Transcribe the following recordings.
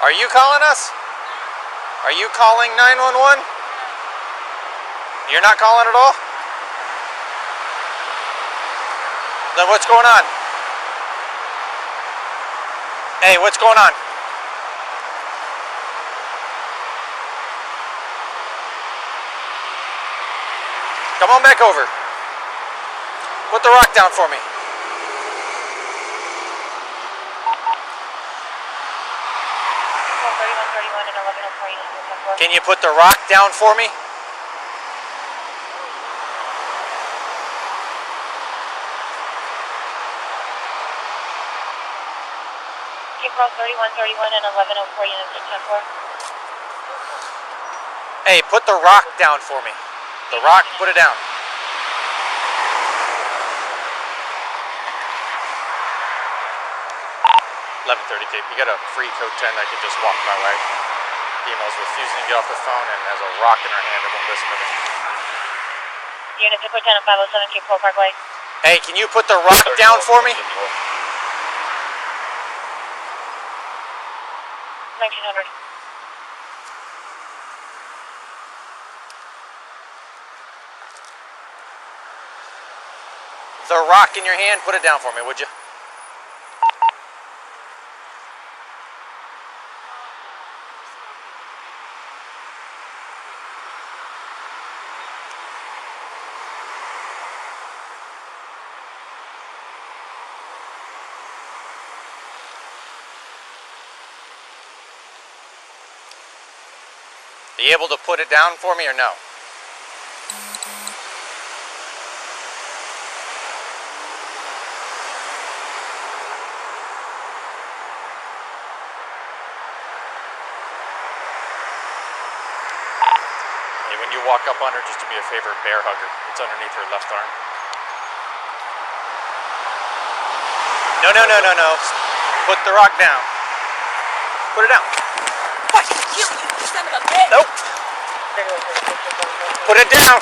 Are you calling us? Are you calling 911? You're not calling at all? Then what's going on? Hey, what's going on? Come on back over. Put the rock down for me. Can you put the rock down for me? April 3131 and 1104 units of 10-4. Hey, put the rock down for me. The rock, put it down. Cape, you got a free code 10 that could just walk my way. Email's refusing to get off the phone and has a rock in her hand and won't listen to me. Unit 10 and 507 Cape Coral Parkway. Hey, can you put the rock down for me? 1900. The rock in your hand, put it down for me, would you? Are you able to put it down for me or no? Hey, when you walk up on her, just do me a favor, bear hug her. It's underneath her left arm. No. Put the rock down. Put it down. What? You son of a bitch! Nope. Put it down.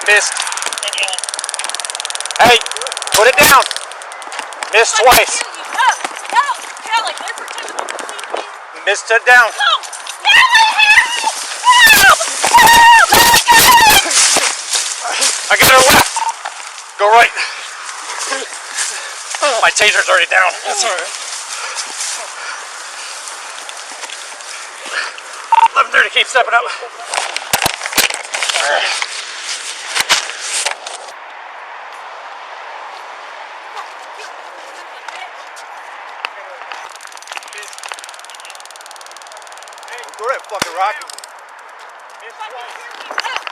Missed. Hey, put it down. Missed twice. No, like they're pretending to believe me. Missed it down. No! I got her left. Go right. My taser's already down. That's alright. 11:30, keep stepping up. Go ahead, fucking rocket. Fucking hear me out.